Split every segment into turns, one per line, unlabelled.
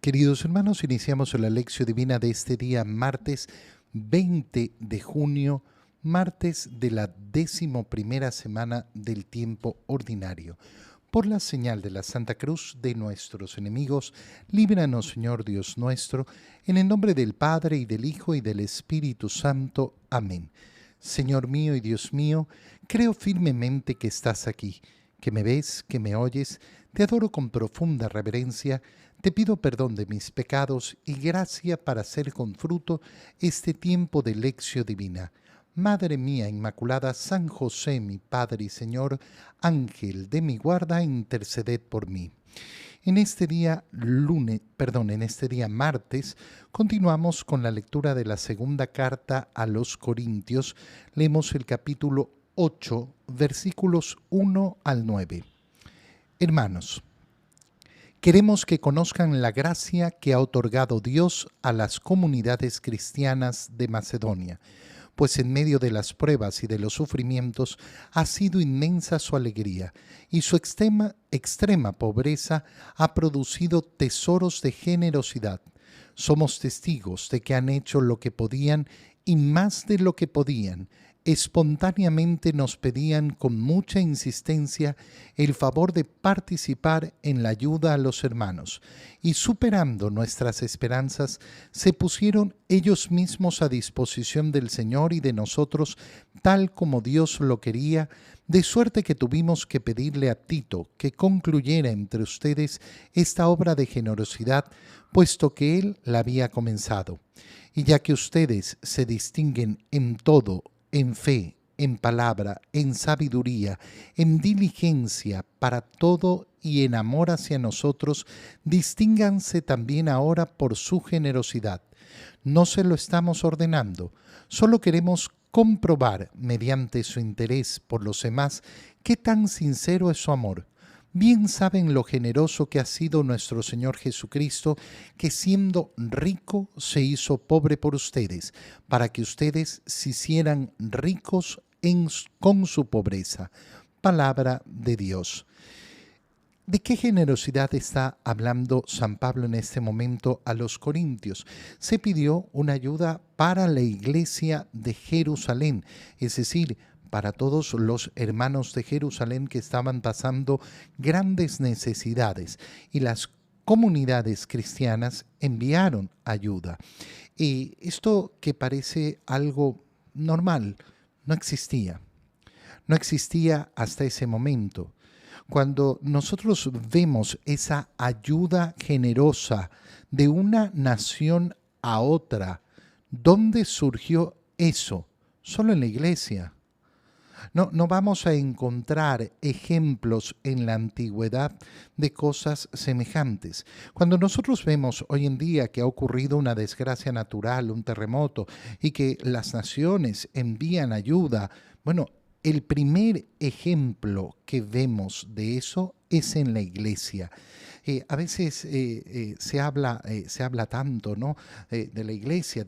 Queridos hermanos, iniciamos la lección divina de este día, martes 20 de junio, martes de la 11ª semana del tiempo ordinario. Por la señal de la Santa Cruz de nuestros enemigos, líbranos, Señor Dios nuestro, en el nombre del Padre, y del Hijo, y del Espíritu Santo. Amén. Señor mío y Dios mío, creo firmemente que estás aquí, que me ves, que me oyes. Te adoro con profunda reverencia. Te pido perdón de mis pecados y gracia para hacer con fruto este tiempo de lección divina. Madre mía Inmaculada, San José, mi Padre y Señor, Ángel de mi guarda, interceded por mí. En este día martes, continuamos con la lectura de la segunda carta a los Corintios. Leemos el capítulo 8, versículos 1 al 9. Hermanos, queremos que conozcan la gracia que ha otorgado Dios a las comunidades cristianas de Macedonia, pues en medio de las pruebas y de los sufrimientos ha sido inmensa su alegría, y su extrema pobreza ha producido tesoros de generosidad. Somos testigos de que han hecho lo que podían y más de lo que podían. Espontáneamente nos pedían con mucha insistencia el favor de participar en la ayuda a los hermanos, y superando nuestras esperanzas, se pusieron ellos mismos a disposición del Señor y de nosotros, tal como Dios lo quería, de suerte que tuvimos que pedirle a Tito que concluyera entre ustedes esta obra de generosidad, puesto que él la había comenzado. Y ya que ustedes se distinguen en todo, en fe, en palabra, en sabiduría, en diligencia para todo y en amor hacia nosotros, distínganse también ahora por su generosidad. No se lo estamos ordenando, solo queremos comprobar, mediante su interés por los demás, qué tan sincero es su amor. Bien saben lo generoso que ha sido nuestro Señor Jesucristo, que siendo rico se hizo pobre por ustedes, para que ustedes se hicieran ricos con su pobreza. Palabra de Dios. ¿De qué generosidad está hablando San Pablo en este momento a los corintios? Se pidió una ayuda para la iglesia de Jerusalén, es decir, para todos los hermanos de Jerusalén que estaban pasando grandes necesidades, y las comunidades cristianas enviaron ayuda. Y esto, que parece algo normal, no existía hasta ese momento. Cuando nosotros vemos esa ayuda generosa de una nación a otra, ¿dónde surgió eso? Solo en la iglesia. No vamos a encontrar ejemplos en la antigüedad de cosas semejantes. Cuando nosotros vemos hoy en día que ha ocurrido una desgracia natural, un terremoto, y que las naciones envían ayuda, bueno, el primer ejemplo que vemos de eso es en la iglesia. A veces se habla tanto, ¿no? De la iglesia,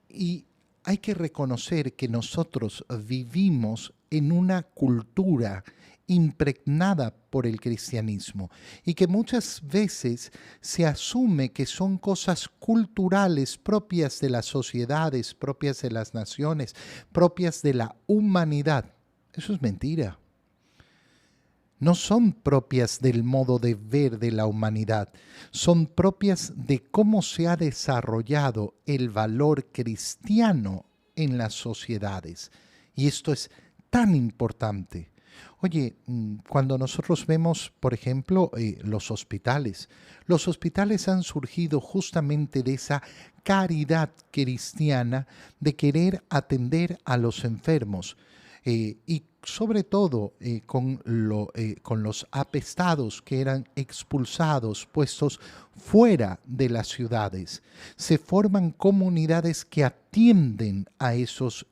y hay que reconocer que nosotros vivimos en una cultura impregnada por el cristianismo, y que muchas veces se asume que son cosas culturales propias de las sociedades, propias de las naciones, propias de la humanidad. Eso es mentira. No son propias del modo de ver de la humanidad, son propias de cómo se ha desarrollado el valor cristiano en las sociedades. Y esto es tan importante. Oye, cuando nosotros vemos, por ejemplo, los hospitales han surgido justamente de esa caridad cristiana de querer atender a los enfermos, y sobre todo con los apestados que eran expulsados, puestos fuera de las ciudades. Se forman comunidades que atienden a esos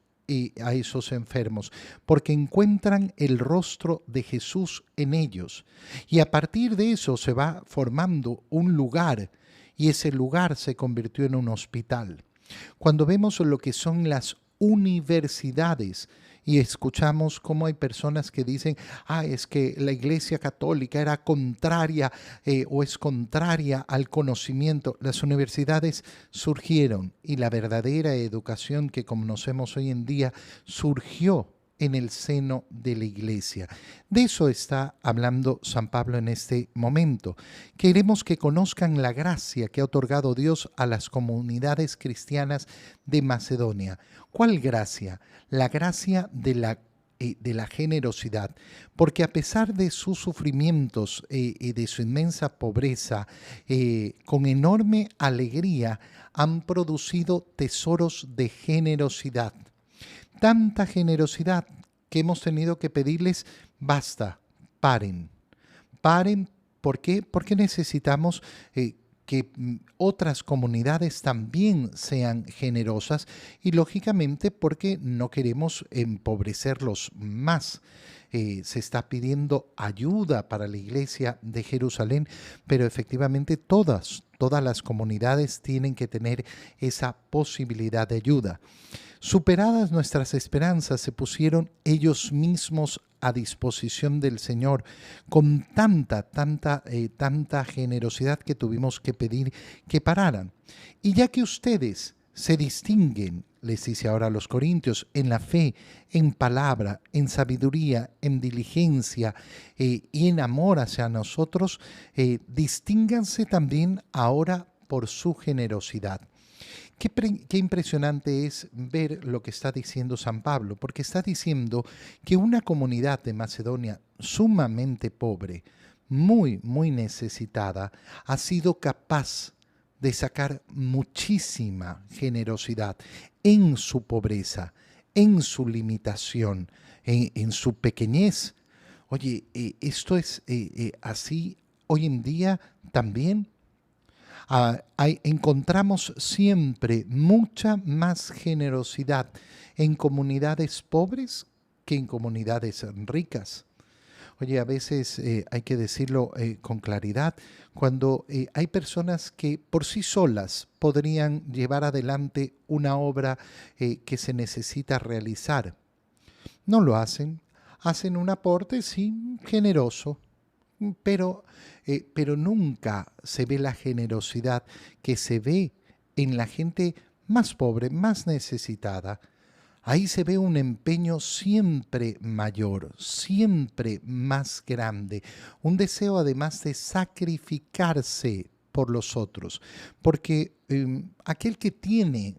enfermos, porque encuentran el rostro de Jesús en ellos. Y a partir de eso se va formando un lugar, y ese lugar se convirtió en un hospital. Cuando vemos lo que son las universidades, Y escuchamos cómo hay personas que dicen, es que la Iglesia Católica era contraria o es contraria al conocimiento. Las universidades surgieron y la verdadera educación que conocemos hoy en día surgió en el seno de la Iglesia. De eso está hablando San Pablo en este momento. Queremos que conozcan la gracia que ha otorgado Dios a las comunidades cristianas de Macedonia. ¿Cuál gracia? La gracia de la generosidad, porque a pesar de sus sufrimientos y de su inmensa pobreza, con enorme alegría han producido tesoros de generosidad. Tanta generosidad que hemos tenido que pedirles, basta, paren. Paren, ¿por qué? Porque necesitamos que otras comunidades también sean generosas y lógicamente porque no queremos empobrecerlos más. Se está pidiendo ayuda para la iglesia de Jerusalén, pero efectivamente todas las comunidades tienen que tener esa posibilidad de ayuda. Superadas nuestras esperanzas, se pusieron ellos mismos a disposición del Señor con tanta generosidad que tuvimos que pedir que pararan. Y ya que ustedes se distinguen, les dice ahora a los corintios, en la fe, en palabra, en sabiduría, en diligencia y en amor hacia nosotros, distínganse también ahora por su generosidad. Qué impresionante es ver lo que está diciendo San Pablo, porque está diciendo que una comunidad de Macedonia sumamente pobre, muy necesitada, ha sido capaz de sacar muchísima generosidad en su pobreza, en su limitación, en su pequeñez. Oye, esto es así hoy en día también. Encontramos siempre mucha más generosidad en comunidades pobres que en comunidades ricas. Oye, a veces hay que decirlo con claridad, cuando hay personas que por sí solas podrían llevar adelante una obra que se necesita realizar, no lo hacen, hacen un aporte, sí, generoso, pero nunca se ve la generosidad que se ve en la gente más pobre, más necesitada. Ahí se ve un empeño siempre mayor, siempre más grande, un deseo además de sacrificarse por los otros, porque aquel que tiene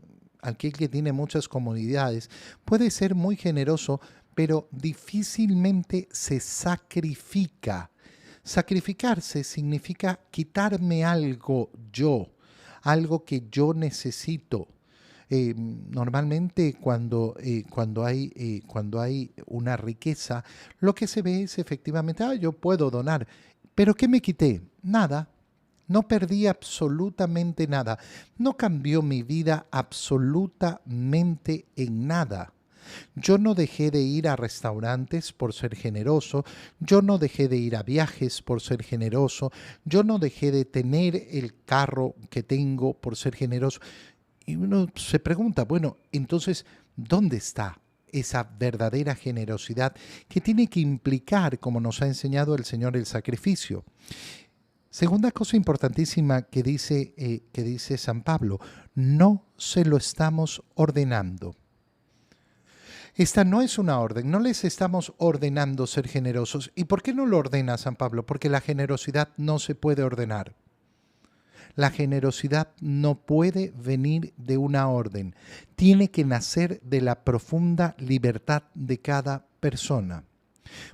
muchas comunidades puede ser muy generoso, pero difícilmente se sacrifica. Sacrificarse significa quitarme algo algo que yo necesito. Normalmente cuando hay una riqueza, lo que se ve es efectivamente, yo puedo donar, pero ¿qué me quité? Nada. No perdí absolutamente nada. No cambió mi vida absolutamente en nada. Yo no dejé de ir a restaurantes por ser generoso, yo no dejé de ir a viajes por ser generoso, yo no dejé de tener el carro que tengo por ser generoso. Y uno se pregunta, bueno, entonces, ¿dónde está esa verdadera generosidad que tiene que implicar, como nos ha enseñado el Señor, el sacrificio? Segunda cosa importantísima que dice San Pablo, no se lo estamos ordenando. Esta no es una orden, no les estamos ordenando ser generosos. ¿Y por qué no lo ordena San Pablo? Porque la generosidad no se puede ordenar. La generosidad no puede venir de una orden, tiene que nacer de la profunda libertad de cada persona.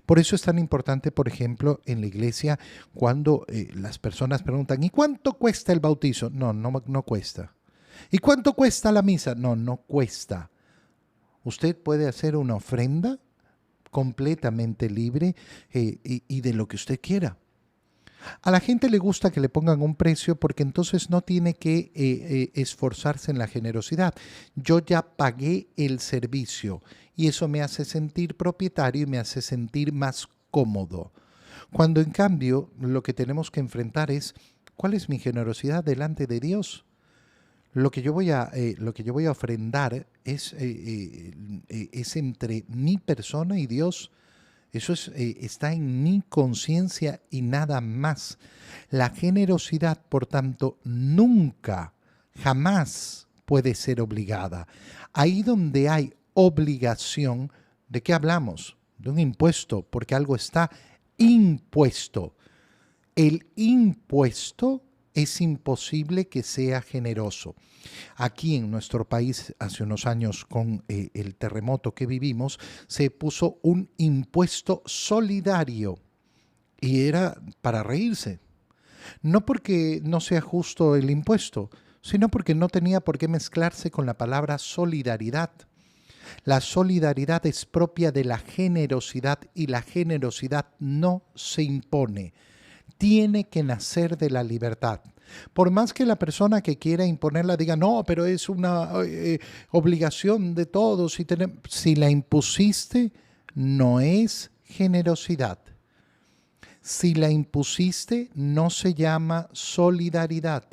Por eso es tan importante, por ejemplo, en la iglesia, cuando las personas preguntan, ¿y cuánto cuesta el bautizo? No cuesta. ¿Y cuánto cuesta la misa? No cuesta. Usted puede hacer una ofrenda completamente libre y de lo que usted quiera. A la gente le gusta que le pongan un precio porque entonces no tiene que esforzarse en la generosidad. Yo ya pagué el servicio y eso me hace sentir propietario y me hace sentir más cómodo. Cuando en cambio lo que tenemos que enfrentar es, ¿cuál es mi generosidad delante de Dios? lo que yo voy a ofrendar es entre mi persona y Dios. Eso está en mi conciencia y nada más. La generosidad, por tanto, nunca, jamás puede ser obligada. Ahí donde hay obligación, ¿de qué hablamos? De un impuesto, porque algo está impuesto. El impuesto es imposible que sea generoso. Aquí en nuestro país, hace unos años con el terremoto que vivimos, se puso un impuesto solidario y era para reírse. No porque no sea justo el impuesto, sino porque no tenía por qué mezclarse con la palabra solidaridad. La solidaridad es propia de la generosidad y la generosidad no se impone. Tiene que nacer de la libertad. Por más que la persona que quiera imponerla diga, no, pero es una obligación de todos. Si la impusiste, no es generosidad. Si la impusiste, no se llama solidaridad.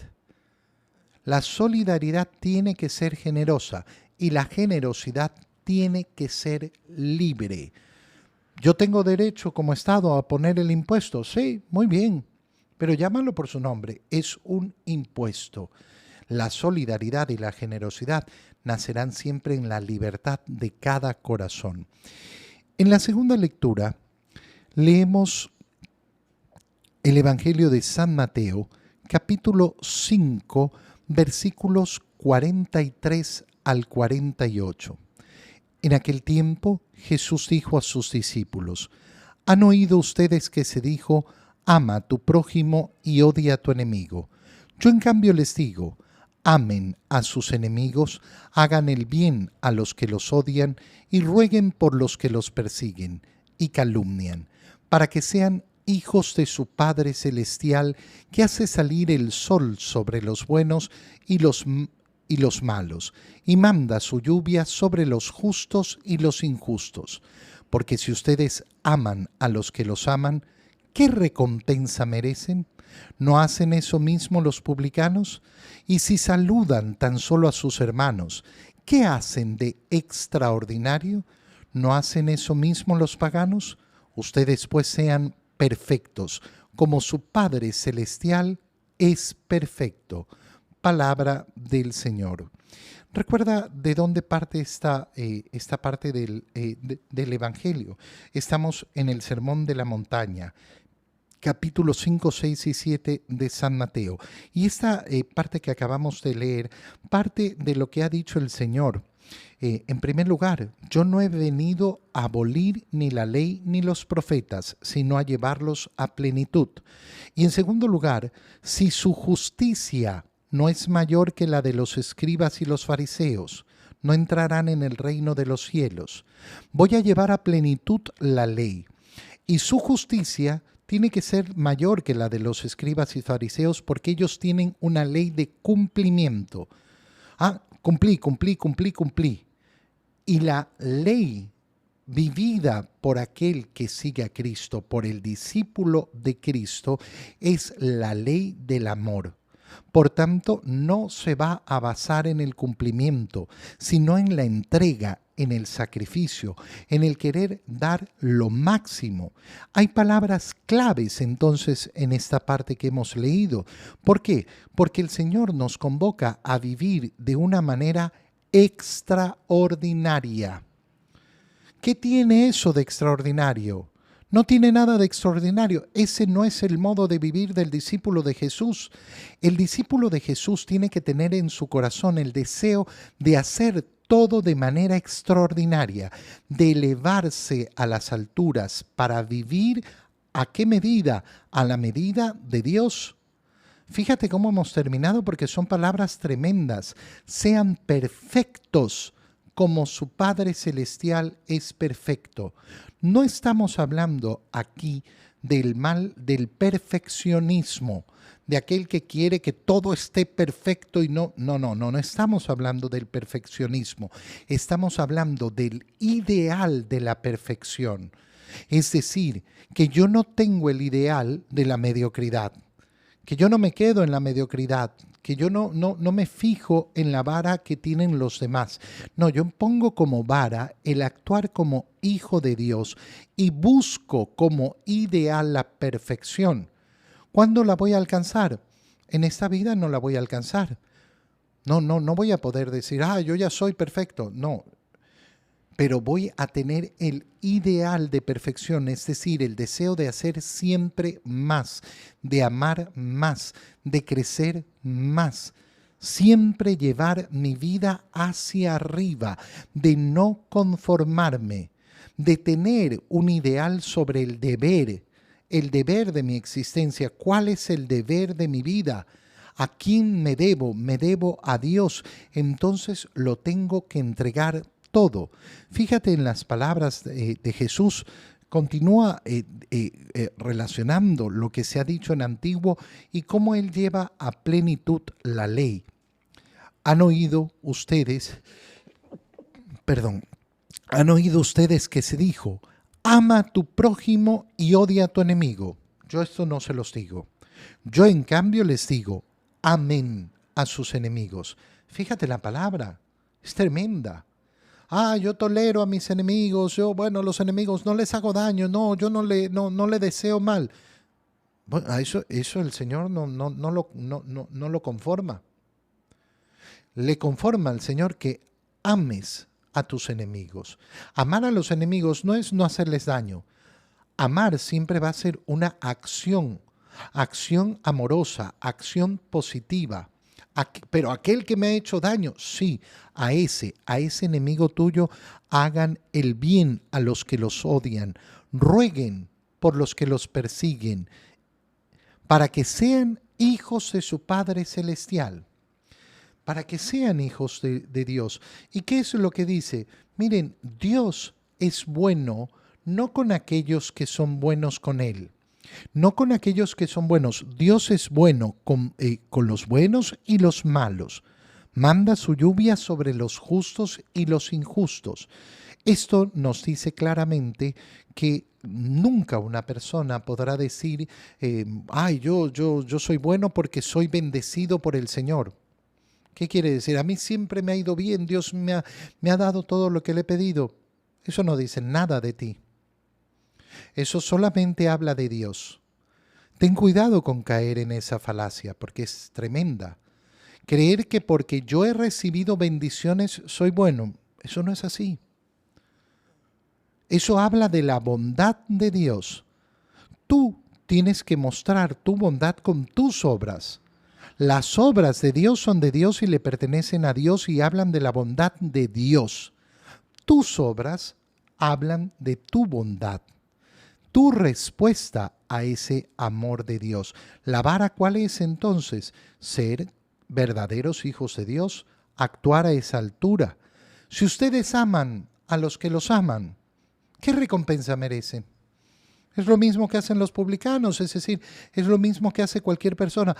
La solidaridad tiene que ser generosa y la generosidad tiene que ser libre. ¿Yo tengo derecho como Estado a poner el impuesto? Sí, muy bien, pero llámalo por su nombre, es un impuesto. La solidaridad y la generosidad nacerán siempre en la libertad de cada corazón. En la segunda lectura leemos el Evangelio de San Mateo, capítulo 5, versículos 43 al 48. En aquel tiempo Jesús dijo a sus discípulos, ¿han oído ustedes que se dijo, ama a tu prójimo y odia a tu enemigo? Yo en cambio les digo, amen a sus enemigos, hagan el bien a los que los odian y rueguen por los que los persiguen y calumnian, para que sean hijos de su Padre Celestial, que hace salir el sol sobre los buenos y los malos, y manda su lluvia sobre los justos y los injustos. Porque si ustedes aman a los que los aman, ¿qué recompensa merecen? ¿No hacen eso mismo los publicanos? Y si saludan tan solo a sus hermanos, ¿qué hacen de extraordinario? ¿No hacen eso mismo los paganos? Ustedes pues sean perfectos, como su Padre Celestial es perfecto. Palabra del Señor. Recuerda de dónde parte esta parte del Evangelio. Estamos en el Sermón de la Montaña, capítulos 5, 6 y 7 de San Mateo. Y esta parte que acabamos de leer, parte de lo que ha dicho el Señor. En primer lugar, yo no he venido a abolir ni la ley ni los profetas, sino a llevarlos a plenitud. Y en segundo lugar, si su justicia no es mayor que la de los escribas y los fariseos, no entrarán en el reino de los cielos. Voy a llevar a plenitud la ley, y su justicia tiene que ser mayor que la de los escribas y fariseos, porque ellos tienen una ley de cumplimiento. Cumplí. Y la ley vivida por aquel que sigue a Cristo, por el discípulo de Cristo, es la ley del amor. Por tanto, no se va a basar en el cumplimiento, sino en la entrega, en el sacrificio, en el querer dar lo máximo. Hay palabras claves entonces en esta parte que hemos leído. ¿Por qué? Porque el Señor nos convoca a vivir de una manera extraordinaria. ¿Qué tiene eso de extraordinario? No tiene nada de extraordinario. Ese no es el modo de vivir del discípulo de Jesús. El discípulo de Jesús tiene que tener en su corazón el deseo de hacer todo de manera extraordinaria, de elevarse a las alturas para vivir. ¿A qué medida? A la medida de Dios. Fíjate cómo hemos terminado porque son palabras tremendas. Sean perfectos como su Padre Celestial es perfecto. No estamos hablando aquí del perfeccionismo, de aquel que quiere que todo esté perfecto y no estamos hablando del perfeccionismo. Estamos hablando del ideal de la perfección. Es decir, que yo no tengo el ideal de la mediocridad, que yo no me quedo en la mediocridad, que yo no me fijo en la vara que tienen los demás. No, yo pongo como vara el actuar como hijo de Dios y busco como ideal la perfección. ¿Cuándo la voy a alcanzar? En esta vida no la voy a alcanzar. No voy a poder decir, yo ya soy perfecto. No, pero voy a tener el ideal de perfección, es decir, el deseo de hacer siempre más, de amar más, de crecer más, siempre llevar mi vida hacia arriba, de no conformarme, de tener un ideal sobre el deber de mi existencia. ¿Cuál es el deber de mi vida? ¿A quién me debo? Me debo a Dios. Entonces lo tengo que entregar todo. Fíjate en las palabras de Jesús. Continúa relacionando lo que se ha dicho en antiguo y cómo Él lleva a plenitud la ley. Han oído ustedes, han oído ustedes que se dijo, ama a tu prójimo y odia a tu enemigo. Yo esto no se los digo. Yo en cambio les digo, amen a sus enemigos. Fíjate la palabra, es tremenda. Yo tolero a mis enemigos, los enemigos no les hago daño, yo no le deseo mal. Bueno, a eso el Señor no lo conforma. Le conforma al Señor que ames a tus enemigos. Amar a los enemigos no es no hacerles daño. Amar siempre va a ser una acción amorosa, acción positiva. Pero aquel que me ha hecho daño, sí, a ese enemigo tuyo, hagan el bien a los que los odian, rueguen por los que los persiguen, para que sean hijos de su Padre Celestial, para que sean hijos de Dios. ¿Y qué es lo que dice? Miren, Dios es bueno no con aquellos que son buenos con Él. No con aquellos que son buenos. Dios es bueno con los buenos y los malos. Manda su lluvia sobre los justos y los injustos. Esto nos dice claramente que nunca una persona podrá decir, yo soy bueno porque soy bendecido por el Señor. ¿Qué quiere decir? A mí siempre me ha ido bien, Dios me ha dado todo lo que le he pedido. Eso no dice nada de ti. Eso solamente habla de Dios. Ten cuidado con caer en esa falacia, porque es tremenda. Creer que porque yo he recibido bendiciones soy bueno, eso no es así. Eso habla de la bondad de Dios. Tú tienes que mostrar tu bondad con tus obras. Las obras de Dios son de Dios y le pertenecen a Dios y hablan de la bondad de Dios. Tus obras hablan de tu bondad. Tu respuesta a ese amor de Dios. ¿La vara cuál es entonces? Ser verdaderos hijos de Dios, actuar a esa altura. Si ustedes aman a los que los aman, ¿qué recompensa merecen? Es lo mismo que hacen los publicanos, es decir, es lo mismo que hace cualquier persona.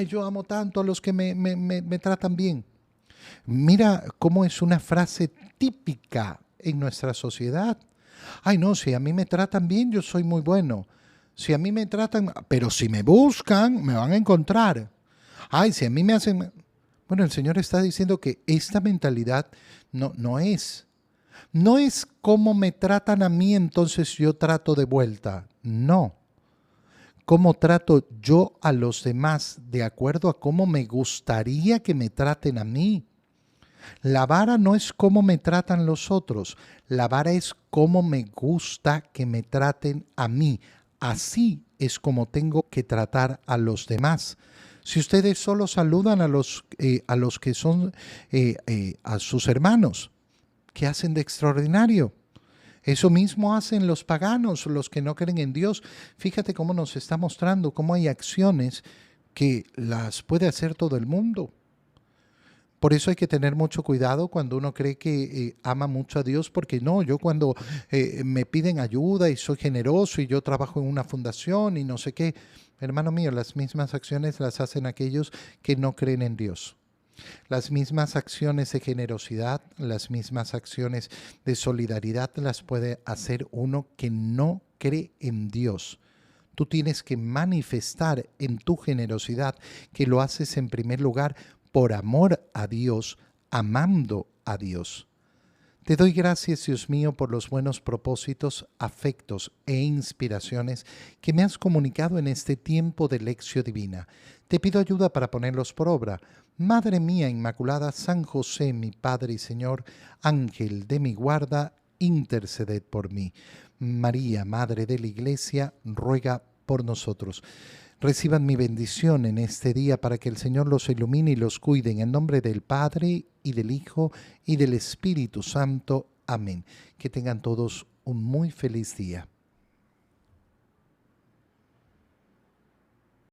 Yo amo tanto a los que me tratan bien. Mira cómo es una frase típica en nuestra sociedad. No, si a mí me tratan bien, yo soy muy bueno. Si a mí me tratan, pero si me buscan, me van a encontrar. Si a mí me hacen... Bueno, el Señor está diciendo que esta mentalidad no es. No es cómo me tratan a mí, entonces yo trato de vuelta. No. Cómo trato yo a los demás de acuerdo a cómo me gustaría que me traten a mí. La vara no es cómo me tratan los otros, la vara es cómo me gusta que me traten a mí. Así es como tengo que tratar a los demás. Si ustedes solo saludan a los que son a sus hermanos, ¿qué hacen de extraordinario? Eso mismo hacen los paganos, los que no creen en Dios. Fíjate cómo nos está mostrando cómo hay acciones que las puede hacer todo el mundo. Por eso hay que tener mucho cuidado cuando uno cree que ama mucho a Dios, porque no, yo cuando me piden ayuda y soy generoso y yo trabajo en una fundación y no sé qué, hermano mío, las mismas acciones las hacen aquellos que no creen en Dios. Las mismas acciones de generosidad, las mismas acciones de solidaridad las puede hacer uno que no cree en Dios. Tú tienes que manifestar en tu generosidad que lo haces en primer lugar por amor a Dios, amando a Dios. Te doy gracias, Dios mío, por los buenos propósitos, afectos e inspiraciones que me has comunicado en este tiempo de lección divina. Te pido ayuda para ponerlos por obra. Madre mía Inmaculada, San José, mi Padre y Señor, Ángel de mi guarda, interceded por mí. María, Madre de la Iglesia, ruega por nosotros. Reciban mi bendición en este día para que el Señor los ilumine y los cuide en el nombre del Padre y del Hijo y del Espíritu Santo. Amén. Que tengan todos un muy feliz día.